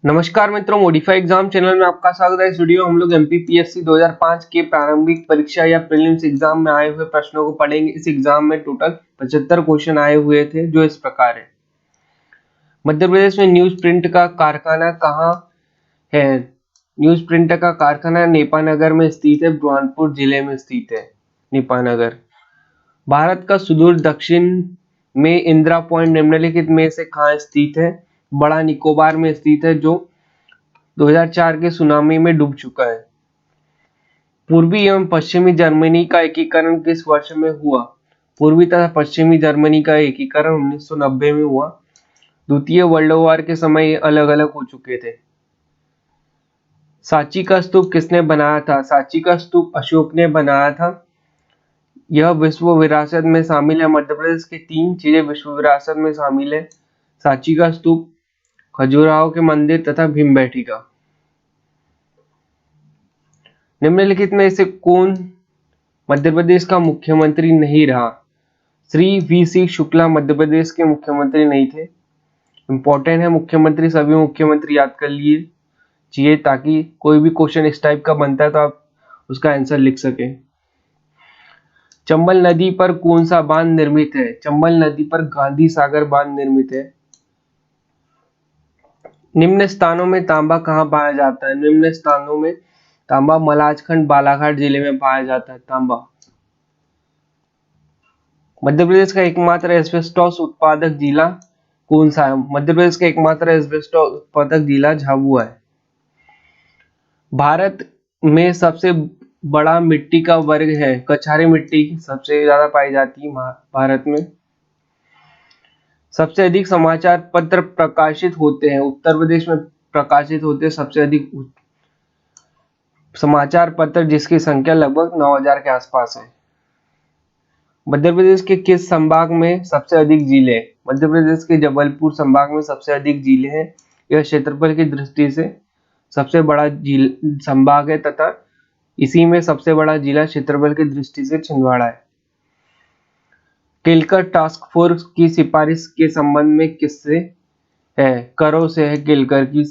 नमस्कार मित्रों, modify exam channel में आपका स्वागत है। इस वीडियो में हम लोग एमपीपीएससी 2005 के प्रारंभिक परीक्षा या प्रीलिम्स एग्जाम में आए हुए प्रश्नों को पढ़ेंगे। इस एग्जाम में टोटल 75 क्वेश्चन आए हुए थे, जो इस प्रकार है। मध्य प्रदेश में न्यूज प्रिंट का कारखाना कहाँ है? न्यूज प्रिंट का कारखाना नेपानगर में स्थित है, बुरहानपुर जिले में स्थित है नेपानगर। भारत का सुदूर दक्षिण में इंदिरा पॉइंट निम्नलिखित में से कहाँ स्थित है? बड़ा निकोबार में स्थित है, जो 2004 के सुनामी में डूब चुका है। पूर्वी एवं पश्चिमी जर्मनी का एकीकरण किस वर्ष में हुआ? पूर्वी तथा पश्चिमी जर्मनी का एकीकरण 1990 में हुआ। द्वितीय वर्ल्ड वॉर के समय ये अलग अलग हो चुके थे। सांची का स्तूप किसने बनाया था? सांची का स्तूप अशोक ने बनाया था। यह विश्व विरासत में शामिल है। मध्य प्रदेश की 3 चीजें विश्व विरासत में शामिल है: सांची का स्तूप, खजुराहो के मंदिर तथा भीमबेटका। निम्नलिखित में से कौन मध्य प्रदेश का मुख्यमंत्री नहीं रहा? श्री वी.सी. शुक्ला मध्य प्रदेश के मुख्यमंत्री नहीं थे। इंपॉर्टेंट है, मुख्यमंत्री सभी मुख्यमंत्री याद कर लिए चाहिए, ताकि कोई भी क्वेश्चन इस टाइप का बनता है तो आप उसका आंसर लिख सके। चंबल नदी पर कौन सा बांध निर्मित है? चंबल नदी पर गांधी सागर बांध निर्मित है। निम्न स्थानों में तांबा कहाँ पाया जाता है? निम्न स्थानों में तांबा मलाजखंड बालाघाट जिले में पाया जाता है। तांबा। मध्य प्रदेश का एकमात्र एस्बेस्टॉस उत्पादक जिला कौन सा है? मध्य प्रदेश का एकमात्र एस्बेस्टॉस उत्पादक जिला झाबुआ है। भारत में सबसे बड़ा मिट्टी का वर्ग है? कछारी मिट्टी सबसे ज्यादा पाई जाती है भारत में। सबसे अधिक समाचार पत्र प्रकाशित होते हैं? उत्तर प्रदेश में प्रकाशित होते हैं सबसे अधिक समाचार पत्र, जिसकी संख्या लगभग 9000 के आसपास है। मध्य प्रदेश के किस संभाग में सबसे अधिक जिले? मध्य प्रदेश के जबलपुर संभाग में सबसे अधिक जिले हैं। यह क्षेत्रफल की दृष्टि से सबसे बड़ा संभाग है तथा इसी में सबसे बड़ा जिला क्षेत्रफल की दृष्टि से छिंदवाड़ा है। केलकर टास्क फोर्स की सिफारिश के संबंध में किससे है? करो से है केलकर की।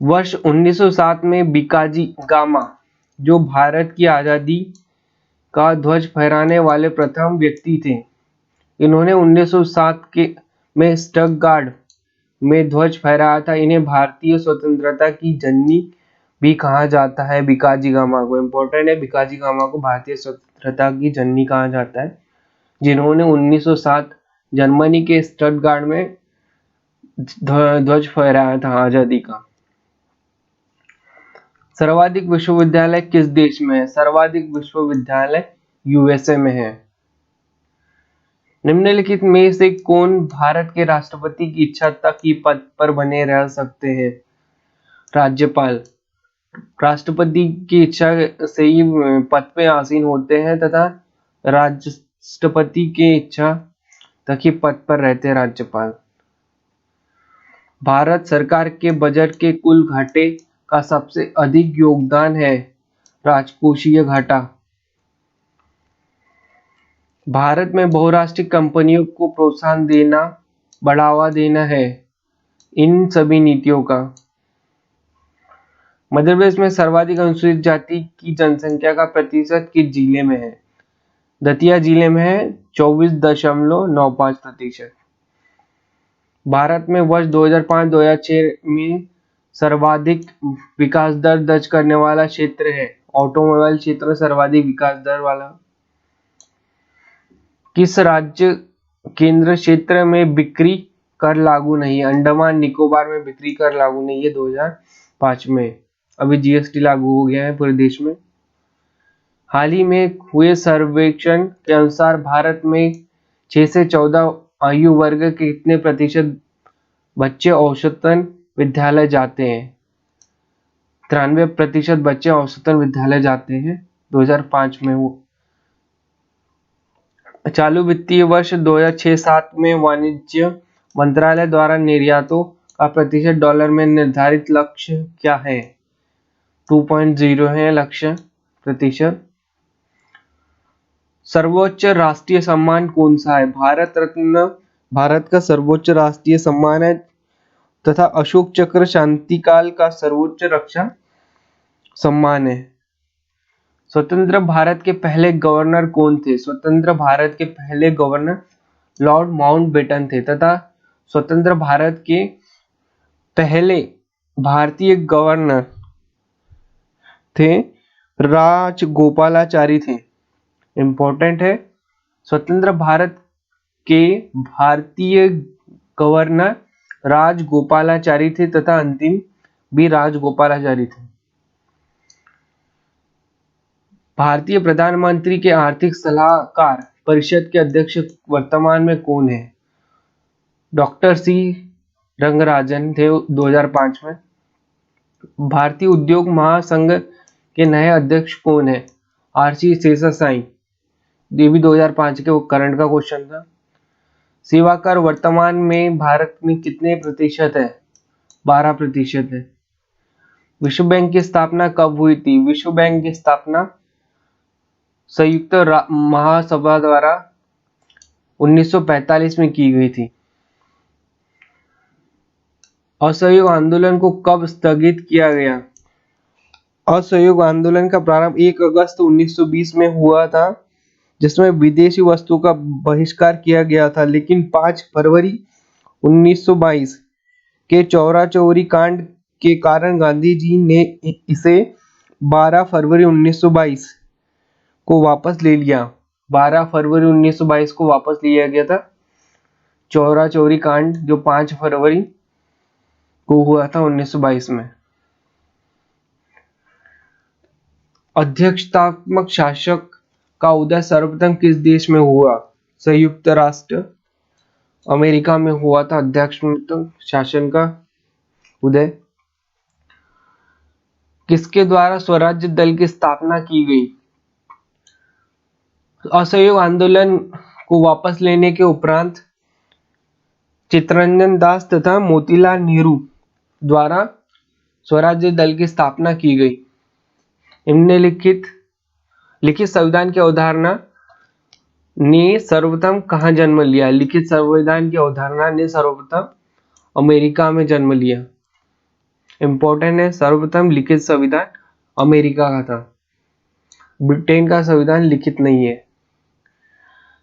वर्ष 1907 में बिकाजी गामा, जो भारत की आजादी का ध्वज फहराने वाले प्रथम व्यक्ति थे, इन्होंने 1907 में स्टटगार्ड में ध्वज फहराया था। इन्हें भारतीय स्वतंत्रता की जननी भी कहा जाता है। बिकाजी गामा को, इंपॉर्टेंट है, बिकाजी गामा को भारतीय स्वतंत्रता की जननी कहा जाता है, जिन्होंने 1907 जर्मनी के स्टटगार्ड में ध्वज फहराया था आजादी का। सर्वाधिक विश्वविद्यालय किस देश में है? सर्वाधिक विश्वविद्यालय यूएसए में है। निम्नलिखित में से कौन भारत के राष्ट्रपति की इच्छा तक ही पद पर बने रह सकते हैं? राज्यपाल। राष्ट्रपति की इच्छा से ही पद पे आसीन होते हैं तथा राष्ट्रपति की इच्छा तक ही पद पर रहते हैं राज्यपाल। भारत सरकार के बजट के कुल घाटे का सबसे अधिक योगदान है राजकोषीय घाटा। भारत में बहुराष्ट्रीय कंपनियों को प्रोत्साहन देना, बढ़ावा देना है इन सभी नीतियों का। मध्य प्रदेश में सर्वाधिक अनुसूचित जाति की जनसंख्या का प्रतिशत किस जिले में है? दतिया जिले में है 24.95%। भारत में वर्ष 2005-2006 में सर्वाधिक विकास दर दर्ज करने वाला क्षेत्र है? ऑटोमोबाइल क्षेत्र में सर्वाधिक विकास दर वाला। किस राज्य केंद्र क्षेत्र में बिक्री कर लागू नहीं? अंडमान निकोबार में बिक्री कर लागू नहीं है 2005 में। अभी जीएसटी लागू हो गया है पूरे देश में। हाल ही में हुए सर्वेक्षण के अनुसार भारत में 6 से 14 आयु वर्ग के कितने प्रतिशत बच्चे औसतन विद्यालय जाते हैं? 93% बच्चे औसतन विद्यालय जाते हैं 2005 में। वो चालू वित्तीय वर्ष 2006-07 में वाणिज्य मंत्रालय द्वारा निर्यातों का प्रतिशत डॉलर में निर्धारित लक्ष्य क्या है? 2.0 है लक्ष्य प्रतिशत। सर्वोच्च राष्ट्रीय सम्मान कौन सा है? भारत रत्न भारत का सर्वोच्च राष्ट्रीय सम्मान है तथा अशोक चक्र शांतिकाल का सर्वोच्च रक्षा सम्मान है। स्वतंत्र भारत के पहले गवर्नर कौन थे? स्वतंत्र भारत के पहले गवर्नर लॉर्ड माउंटबेटन थे तथा स्वतंत्र भारत के पहले भारतीय गवर्नर थे राजगोपालाचारी थे। इंपॉर्टेंट है, स्वतंत्र भारत के भारतीय गवर्नर राजगोपालाचारी थे तथा अंतिम भी राजगोपालाचारी थे। भारतीय प्रधानमंत्री के आर्थिक सलाहकार परिषद के अध्यक्ष वर्तमान में कौन है? डॉक्टर सी रंगराजन थे 2005 में। भारतीय उद्योग महासंघ के नए अध्यक्ष कौन है? आरसी शेषासाई। ये भी 2005 के वो करंट का क्वेश्चन था। सेवा कर वर्तमान में भारत में कितने प्रतिशत है? 12% है। विश्व बैंक की स्थापना कब हुई थी? विश्व बैंक की स्थापना संयुक्त महासभा द्वारा 1945 में की गई थी। असहयोग आंदोलन को कब स्थगित किया गया? असहयोग आंदोलन का प्रारंभ 1 अगस्त 1920 में हुआ था, जिसमें विदेशी वस्तुओं का बहिष्कार किया गया था, लेकिन 5 फरवरी 1922 के चौरा चौरी कांड के कारण गांधी जी ने इसे 12 फरवरी 1922 को वापस ले लिया। 12 फरवरी 1922 को वापस लिया गया था। चौरा चौरी कांड जो 5 फरवरी को हुआ था 1922 में। अध्यक्षतात्मक शासक का उदय सर्वप्रथम किस देश में हुआ? संयुक्त राष्ट्र अमेरिका में हुआ था अध्यक्षतात्मक शासन का उदय। किसके द्वारा स्वराज्य दल की स्थापना की गई? असहयोग आंदोलन को वापस लेने के उपरांत चित्तरंजन दास तथा मोतीलाल नेहरू द्वारा स्वराज्य दल की स्थापना की गई। निम्नलिखित लिखित संविधान की अवधारणा ने सर्वप्रथम कहाँ जन्म लिया? लिखित संविधान की अवधारणा ने सर्वप्रथम अमेरिका में जन्म लिया। इंपॉर्टेंट है, सर्वप्रथम लिखित संविधान अमेरिका का था। ब्रिटेन का संविधान लिखित नहीं है।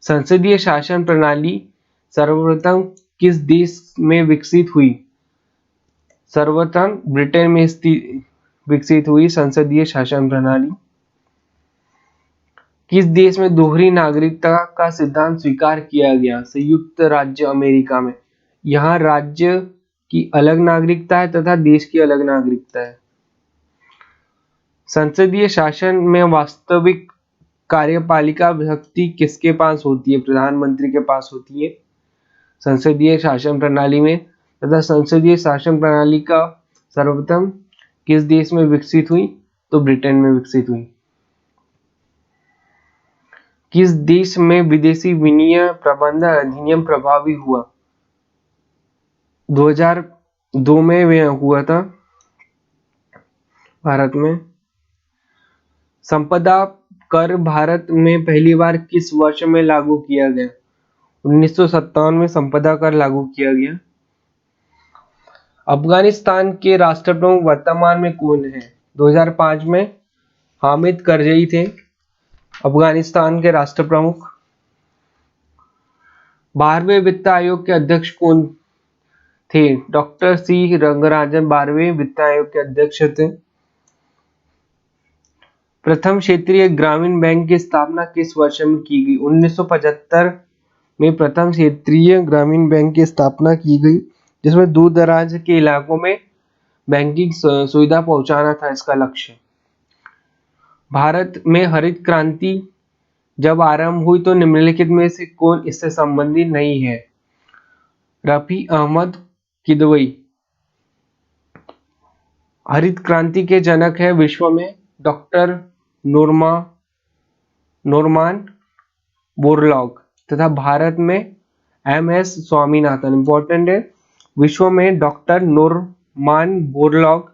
संसदीय शासन प्रणाली सर्वप्रथम किस देश में विकसित हुई? सर्वप्रथम ब्रिटेन में विकसित हुई संसदीय शासन प्रणाली। किस देश में दोहरी नागरिकता का सिद्धांत स्वीकार किया गया? संयुक्त राज्य अमेरिका में। यहाँ राज्य की अलग नागरिकता है तथा देश की अलग नागरिकता है। संसदीय शासन में वास्तविक कार्यपालिका शक्ति किसके पास होती है? प्रधानमंत्री के पास होती है संसदीय शासन प्रणाली में। तथा संसदीय शासन प्रणाली का सर्वप्रथम किस देश में विकसित हुई? तो ब्रिटेन में विकसित हुई। किस देश में विदेशी विनिमय प्रबंधन अधिनियम प्रभावी हुआ? 2002 में हुआ था भारत में। संपदा कर भारत में पहली बार किस वर्ष में लागू किया गया? 1957 में संपदा कर लागू किया गया। अफगानिस्तान के राष्ट्रप्रमुख वर्तमान में कौन है? 2005 में हामिद करजई थे अफगानिस्तान के राष्ट्र प्रमुख। 12वें वित्त आयोग के अध्यक्ष कौन थे? डॉक्टर सी रंगराजन 12वें वित्त आयोग के अध्यक्ष थे। प्रथम क्षेत्रीय ग्रामीण बैंक की स्थापना किस वर्ष में की गई? 1975 में प्रथम क्षेत्रीय ग्रामीण बैंक की स्थापना की गई, जिसमें दूर दराज के इलाकों में बैंकिंग सुविधा पहुंचाना था इसका लक्ष्य। भारत में हरित क्रांति जब आरंभ हुई तो निम्नलिखित में से कौन इससे संबंधित नहीं है? रफी अहमद किदवई। हरित क्रांति के जनक है विश्व में डॉक्टर नॉर्मन बोरलॉग तथा भारत में एम.एस. स्वामीनाथन। इंपॉर्टेंट है, विश्व में डॉक्टर नॉर्मन बोरलॉग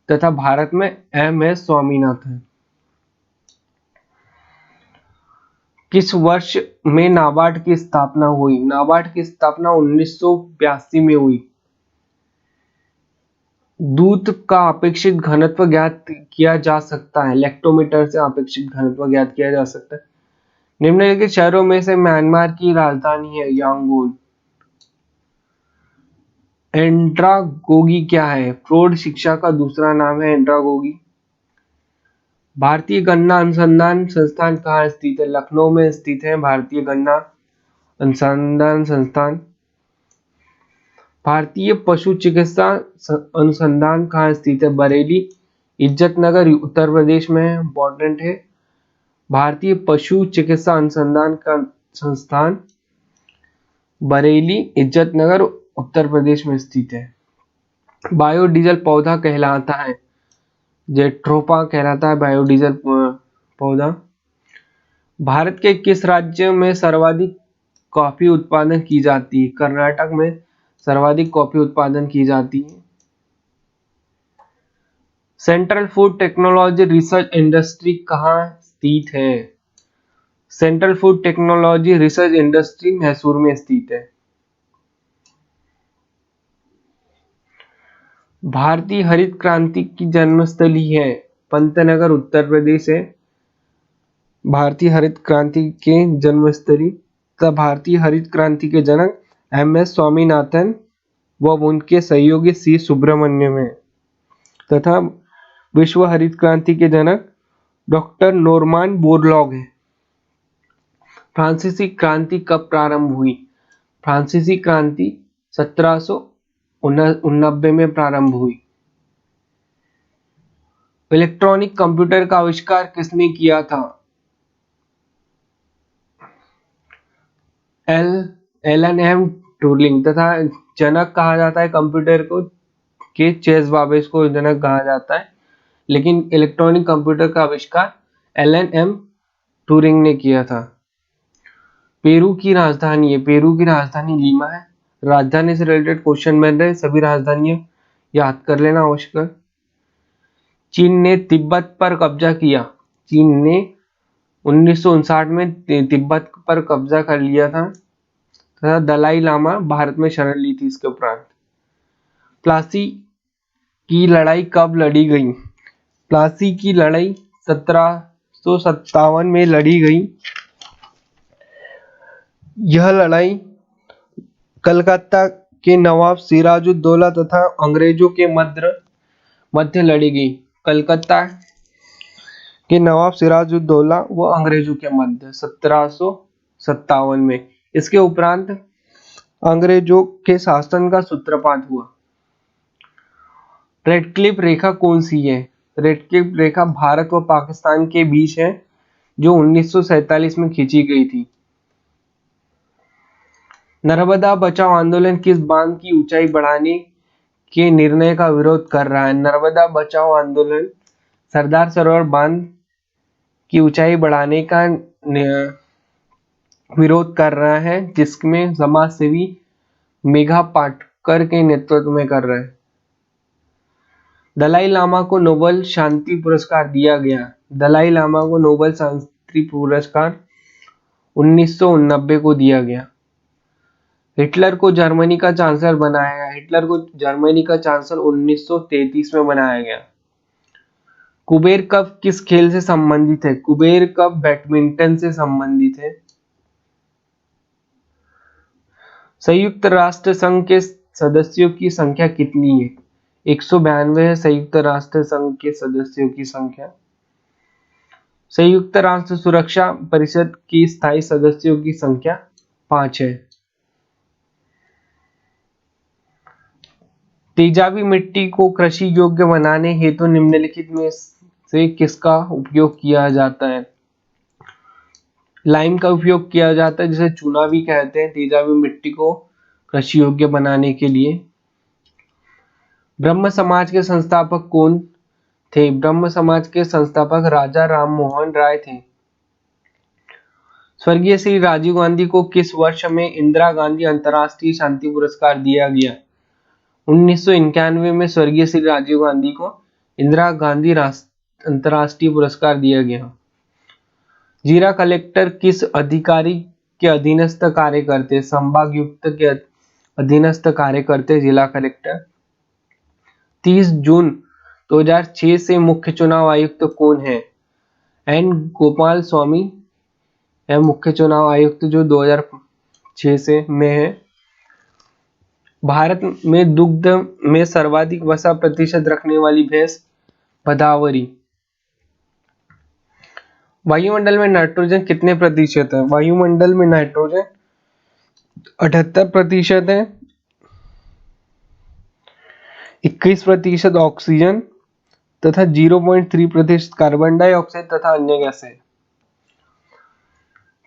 तथा भारत में एम.एस. स्वामीनाथन। किस वर्ष में नाबार्ड की स्थापना हुई? नाबार्ड की स्थापना 1982 में हुई। दूध का अपेक्षित घनत्व ज्ञात किया जा सकता है। लैक्टोमीटर से अपेक्षित घनत्व ज्ञात किया जा सकता है। निम्नलिखित शहरों में से म्यांमार की राजधानी है यांगून। एंड्रागोगी क्या है? प्रौढ़ शिक्षा का दूसरा नाम है एंड्रागोगी। भारतीय गन्ना अनुसंधान संस्थान कहाँ स्थित है? लखनऊ में स्थित है भारतीय गन्ना अनुसंधान संस्थान। भारतीय पशु चिकित्सा अनुसंधान कहाँ स्थित है? बरेली, इज्जतनगर उत्तर प्रदेश में है, इंपॉर्टेंट है। भारतीय पशु चिकित्सा अनुसंधान का संस्थान बरेली, इज्जतनगर उत्तर प्रदेश में स्थित है। बायोडीजल पौधा कहलाता है? जेट्रोफा कहलाता है बायोडीजल पौधा। भारत के किस राज्य में सर्वाधिक कॉफी उत्पादन की जाती है? कर्नाटक में सर्वाधिक कॉफी उत्पादन की जाती है। Central food technology research industry कहाँ स्थित है? Central food technology research industry Mysore में स्थित है। भारतीय हरित क्रांति की जन्मस्थली है? पंतनगर उत्तर प्रदेश है भारतीय हरित क्रांति के जन्मस्थली तथा भारतीय हरित क्रांति के जनक एम.एस. स्वामीनाथन व उनके सहयोगी सी सुब्रमण्यम है तथा विश्व हरित क्रांति के जनक डॉक्टर नॉर्मन बोरलॉग है। फ्रांसीसी क्रांति कब प्रारंभ हुई? फ्रांसीसी क्रांति 1789 में प्रारंभ हुई। इलेक्ट्रॉनिक कंप्यूटर का आविष्कार किसने किया था? एलन एम टूरिंग तथा जनक कहा जाता है कंप्यूटर को के चेस बाबेज को जनक कहा जाता है, लेकिन इलेक्ट्रॉनिक कंप्यूटर का आविष्कार एलन एम टूरिंग ने किया था। पेरू की राजधानी है? पेरू की राजधानी लीमा है। राजधानी से रिलेटेड क्वेश्चन बन रहे, सभी राजधानियां याद कर लेना आवश्यक। चीन ने तिब्बत पर कब्जा किया? चीन ने 1959 में तिब्बत पर कब्जा कर लिया था तथा दलाई लामा भारत में शरण ली थी इसके उपरांत। प्लासी की लड़ाई कब लड़ी गई? प्लासी की लड़ाई 1757 में लड़ी गई। यह लड़ाई कलकत्ता के नवाब सिराजुद्दौला तथा अंग्रेजों के मध्य लड़ी गई। कलकत्ता के नवाब सिराजुद्दौला व अंग्रेजों के मध्य 1757 में। इसके उपरांत अंग्रेजों के शासन का सूत्रपात हुआ। रेडक्लिफ रेखा कौन सी है? रेडक्लिफ रेखा भारत व पाकिस्तान के बीच है, जो 1947 में खींची गई थी। नर्मदा बचाओ आंदोलन किस बांध की ऊंचाई बढ़ाने के निर्णय का विरोध कर रहा है? नर्मदा बचाओ आंदोलन सरदार सरोवर बांध की ऊंचाई बढ़ाने का विरोध कर रहा है, जिसमें समाज सेवी मेघा पाटकर के नेतृत्व में कर रहा है। दलाई लामा को नोबेल शांति पुरस्कार दिया गया? दलाई लामा को नोबेल शांति पुरस्कार 1989 को दिया गया। हिटलर को जर्मनी का चांसलर बनाया गया? हिटलर को जर्मनी का चांसलर 1933 में बनाया गया। कुबेर कप किस खेल से संबंधित है? कुबेर कप बैडमिंटन से संबंधित है। संयुक्त राष्ट्र संघ के सदस्यों की संख्या कितनी है? 192 है संयुक्त राष्ट्र संघ के सदस्यों की संख्या। संयुक्त राष्ट्र सुरक्षा परिषद की स्थायी सदस्यों की संख्या 5 है। तेजाबी मिट्टी को कृषि योग्य बनाने हेतु निम्नलिखित में से किसका उपयोग किया जाता है? लाइम का उपयोग किया जाता है, जिसे चूना भी कहते हैं, तेजाबी मिट्टी को कृषि योग्य बनाने के लिए। ब्रह्म समाज के संस्थापक कौन थे? ब्रह्म समाज के संस्थापक राजा राम मोहन राय थे। स्वर्गीय श्री राजीव गांधी को किस वर्ष में इंदिरा गांधी अंतर्राष्ट्रीय शांति पुरस्कार दिया गया? 1991 में स्वर्गीय श्री राजीव गांधी को इंदिरा गांधी अंतर्राष्ट्रीय पुरस्कार दिया गया। जिला कलेक्टर किस अधिकारी के अधीनस्थ कार्य करते? संभागायुक्त के अधीनस्थ कार्य करते जिला कलेक्टर। 30 जून 2006 से मुख्य चुनाव आयुक्त कौन है? एन गोपाल स्वामी है मुख्य चुनाव आयुक्त जो 2006 से में है। भारत में दुग्ध में सर्वाधिक वसा प्रतिशत रखने वाली भैंस भदावरी। वायुमंडल में नाइट्रोजन कितने प्रतिशत है? वायुमंडल में नाइट्रोजन 78% है, 21% ऑक्सीजन तथा 0.3% कार्बन डाइऑक्साइड तथा अन्य गैस है।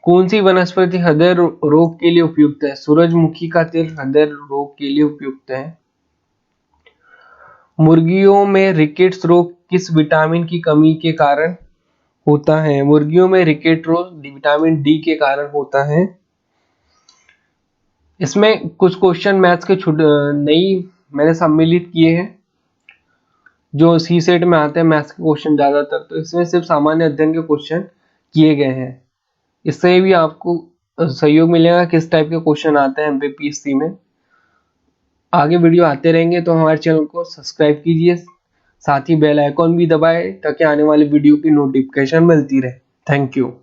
कौन सी वनस्पति हृदय रोग के लिए उपयुक्त है? सूरजमुखी का तेल हृदय रोग के लिए उपयुक्त है। मुर्गियों में रिकेट्स रोग किस विटामिन की कमी के कारण होता है? मुर्गियों में रिकेट रोग विटामिन डी के कारण होता है। इसमें कुछ क्वेश्चन मैथ्स के नहीं मैंने सम्मिलित किए हैं जो सी सेट में आते हैं मैथ्स के क्वेश्चन ज्यादातर, तो इसमें सिर्फ सामान्य अध्ययन के क्वेश्चन किए गए हैं। इससे भी आपको सहयोग मिलेगा किस टाइप के क्वेश्चन आते हैं एमपीपीएससी में। आगे वीडियो आते रहेंगे तो हमारे चैनल को सब्सक्राइब कीजिए, साथ ही बेल आइकॉन भी दबाएं ताकि आने वाली वीडियो की नोटिफिकेशन मिलती रहे। Thank you.